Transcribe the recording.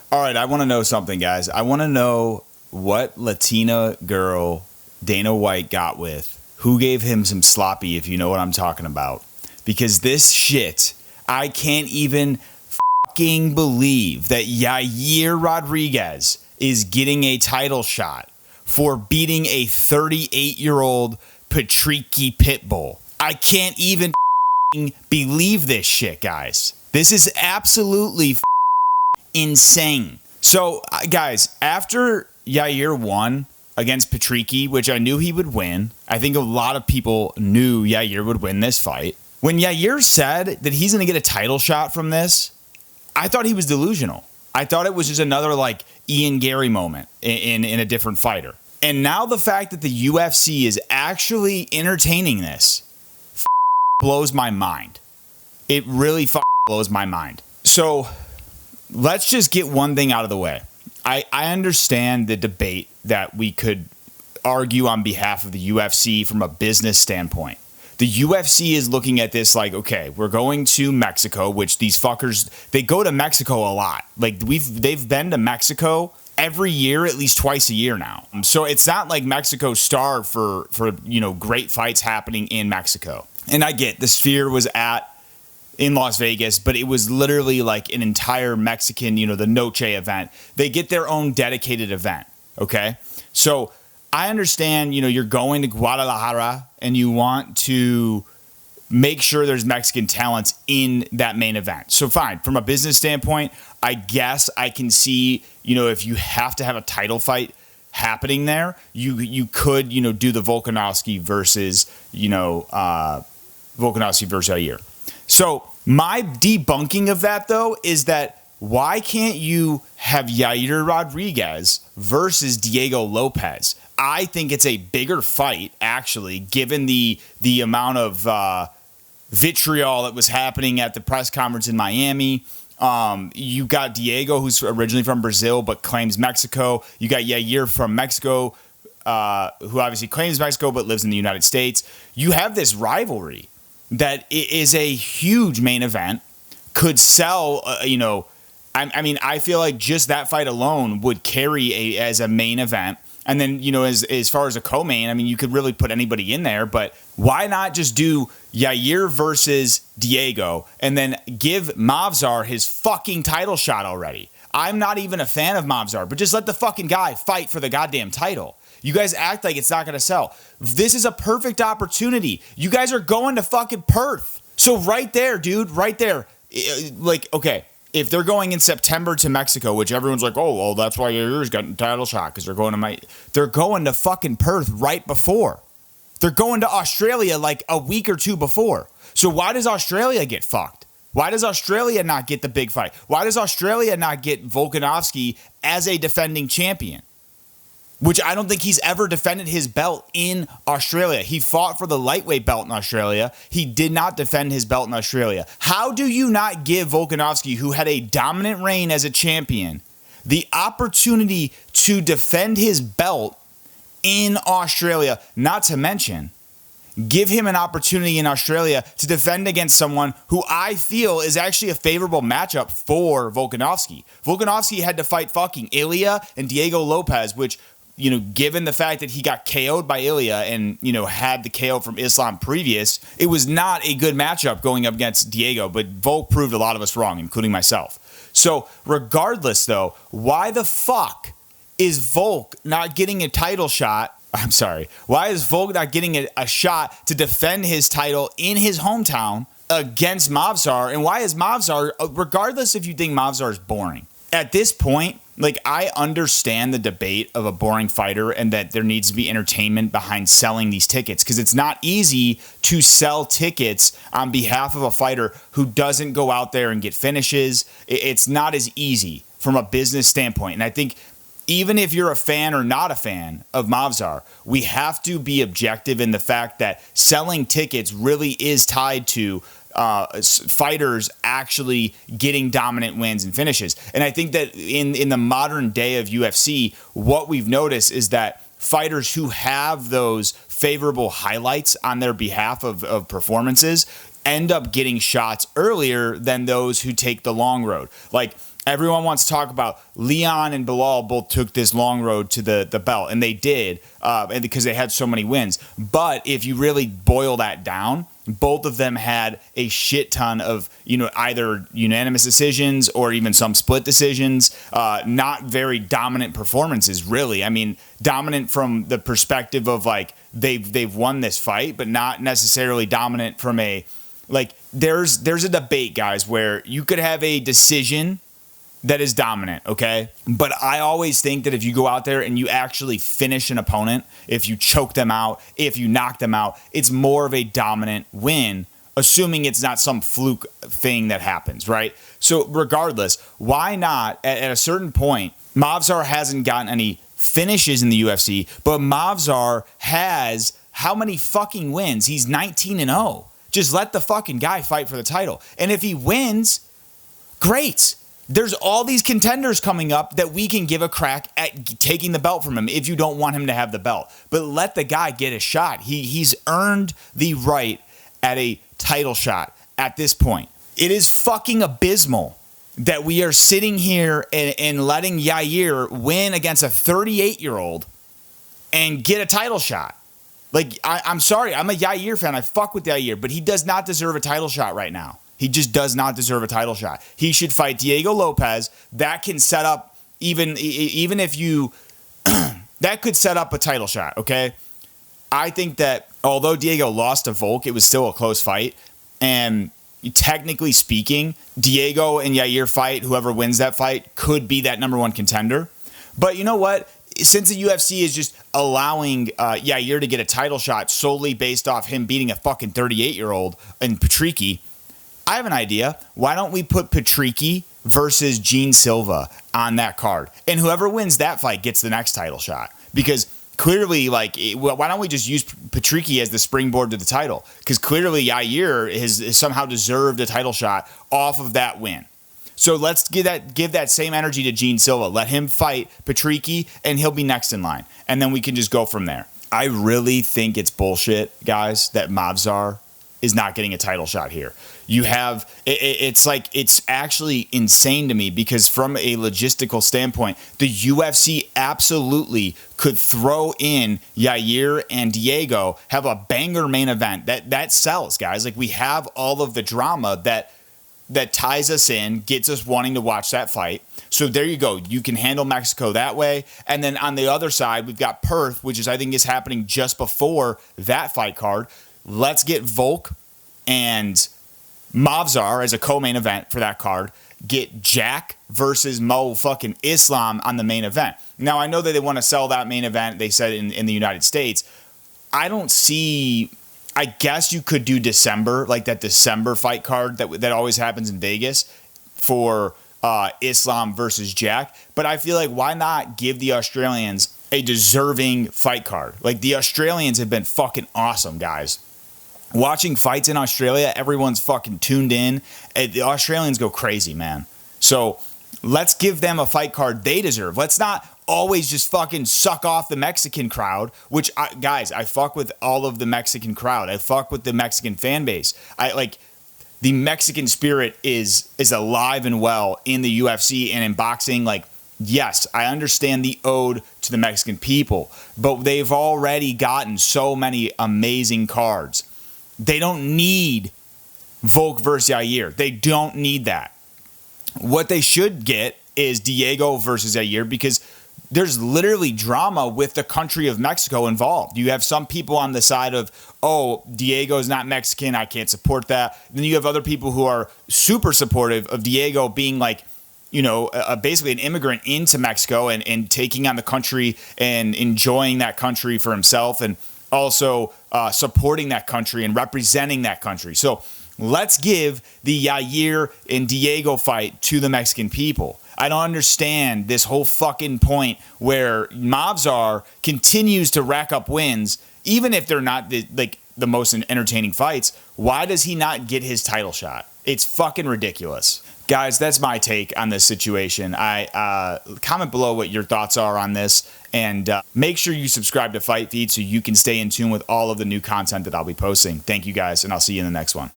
All right, I want to know something, guys. I want to know what Latina girl Dana White got with. Who gave him some sloppy, if you know what I'm talking about? Because this shit, I can't even fucking believe that Yair Rodriguez is getting a title shot for beating a 38-year-old Patricky Pitbull. I can't even believe this shit, guys. This is absolutely insane. So, guys, after Yair won against Patricky, which I knew he would win, I think a lot of people knew Yair would win this fight. When Yair said that he's going to get a title shot from this, I thought he was delusional. I thought it was just another like Ian Gary moment in a different fighter. And now the fact that the UFC is actually entertaining this blows my mind. It really blows my mind. So let's just get one thing out of the way. I understand the debate that we could argue on behalf of the UFC from a business standpoint. The UFC is looking at this like, okay, we're going to Mexico, which these fuckers, they go to Mexico a lot. Like they've been to Mexico every year, at least twice a year now. So it's not like Mexico's starved for great fights happening in Mexico. And I get the Sphere was in Las Vegas, but it was literally like an entire Mexican, the Noche event. They get their own dedicated event, okay? So I understand, you're going to Guadalajara and you want to make sure there's Mexican talents in that main event. So fine, from a business standpoint, I guess I can see, if you have to have a title fight happening there, you could, do the Volkanovski versus Yair. So my debunking of that, though, is that why can't you have Yair Rodriguez versus Diego Lopez? I think it's a bigger fight, actually, given the amount of vitriol that was happening at the press conference in Miami. You got Diego, who's originally from Brazil but claims Mexico. You got Yair from Mexico, who obviously claims Mexico but lives in the United States. You have this rivalry that is a huge main event, could sell, I feel like just that fight alone would carry as a main event. And then, as far as a co-main, you could really put anybody in there, but why not just do Yair versus Diego and then give Movsar his fucking title shot already? I'm not even a fan of Movsar, but just let the fucking guy fight for the goddamn title. You guys act like it's not going to sell. This is a perfect opportunity. You guys are going to fucking Perth. So right there, dude, right there. Like, okay, if they're going in September to Mexico, which everyone's like, oh, well, that's why Yair's got a title shot, because they're going to fucking Perth right before. They're going to Australia like a week or two before. So why does Australia get fucked? Why does Australia not get the big fight? Why does Australia not get Volkanovski as a defending champion? Which I don't think he's ever defended his belt in Australia. He fought for the lightweight belt in Australia. He did not defend his belt in Australia. How do you not give Volkanovski, who had a dominant reign as a champion, the opportunity to defend his belt in Australia? Not to mention, give him an opportunity in Australia to defend against someone who I feel is actually a favorable matchup for Volkanovski. Volkanovski had to fight fucking Ilya and Diego Lopez, which, given the fact that he got KO'd by Ilya and, had the KO from Islam previous, it was not a good matchup going up against Diego, but Volk proved a lot of us wrong, including myself. So regardless, though, why the fuck is Volk not getting a title shot? I'm sorry. Why is Volk not getting a shot to defend his title in his hometown against Movsar? And why is Movsar, regardless if you think Movsar is boring, at this point, I understand the debate of a boring fighter and that there needs to be entertainment behind selling these tickets, because it's not easy to sell tickets on behalf of a fighter who doesn't go out there and get finishes. It's not as easy from a business standpoint. And I think even if you're a fan or not a fan of Movsar, we have to be objective in the fact that selling tickets really is tied to fighters actually getting dominant wins and finishes. And I think that in the modern day of UFC, what we've noticed is that fighters who have those favorable highlights on their behalf of performances end up getting shots earlier than those who take the long road. Like, Everyone wants to talk about Leon and Bilal both took this long road to the belt, and they did, and because they had so many wins. But if you really boil that down, both of them had a shit ton of, either unanimous decisions or even some split decisions. Not very dominant performances, really. I mean, dominant from the perspective of like they've won this fight, but not necessarily dominant from a like. There's a debate, guys, where you could have a decision that is dominant, okay? But I always think that if you go out there and you actually finish an opponent, if you choke them out, if you knock them out, it's more of a dominant win, assuming it's not some fluke thing that happens, right? So regardless, why not, at a certain point, Movsar hasn't gotten any finishes in the UFC, but Movsar has how many fucking wins? He's 19-0. Just let the fucking guy fight for the title. And if he wins, great. There's all these contenders coming up that we can give a crack at taking the belt from him if you don't want him to have the belt. But let the guy get a shot. He's earned the right at a title shot at this point. It is fucking abysmal that we are sitting here and letting Yair win against a 38-year-old and get a title shot. Like, I'm sorry, I'm a Yair fan. I fuck with Yair, but he does not deserve a title shot right now. He just does not deserve a title shot. He should fight Diego Lopez. That can set up, even if you, that could set up a title shot, okay? I think that although Diego lost to Volk, it was still a close fight. And technically speaking, Diego and Yair fight, whoever wins that fight, could be that number one contender. But you know what? Since the UFC is just allowing Yair to get a title shot solely based off him beating a fucking 38-year-old in Patricky, I have an idea. Why don't we put Patricky versus Gene Silva on that card? And whoever wins that fight gets the next title shot. Because clearly, why don't we just use Patricky as the springboard to the title? Because clearly Yair has somehow deserved a title shot off of that win. So let's give that same energy to Gene Silva. Let him fight Patricky, and he'll be next in line. And then we can just go from there. I really think it's bullshit, guys, that Movsar is not getting a title shot here. You have, it's actually insane to me because from a logistical standpoint, the UFC absolutely could throw in Yair and Diego, have a banger main event that sells, guys. Like, we have all of the drama that ties us in, gets us wanting to watch that fight. So there you go. You can handle Mexico that way. And then on the other side, we've got Perth, which is, I think, is happening just before that fight card. Let's get Volk and Movsar as a co-main event for that card. Get Jack versus Mo fucking Islam on the main event. Now, I know that they want to sell that main event, they said, in the United States. I don't see... I guess you could do December, like that December fight card that always happens in Vegas for Islam versus Jack. But I feel like, why not give the Australians a deserving fight card? Like, the Australians have been fucking awesome, guys. Watching fights in Australia, everyone's fucking tuned in. The Australians go crazy, man. So let's give them a fight card they deserve. Let's not always just fucking suck off the Mexican crowd, which, guys, I fuck with all of the Mexican crowd. I fuck with the Mexican fan base. The Mexican spirit is alive and well in the UFC and in boxing. Like, yes, I understand the ode to the Mexican people, but they've already gotten so many amazing cards. They don't need Volk versus Yair. They don't need that. What they should get is Diego versus Yair, because there's literally drama with the country of Mexico involved. You have some people on the side of, oh, Diego's not Mexican, I can't support that. Then you have other people who are super supportive of Diego being like, basically an immigrant into Mexico and taking on the country and enjoying that country for himself, and also supporting that country and representing that country. So let's give the Yair and Diego fight to the Mexican people. I don't understand this whole fucking point where Movsar continues to rack up wins, even if they're not the most entertaining fights. Why does he not get his title shot? It's fucking ridiculous. Guys, that's my take on this situation. I comment below what your thoughts are on this, and make sure you subscribe to Fight Feed so you can stay in tune with all of the new content that I'll be posting. Thank you, guys, and I'll see you in the next one.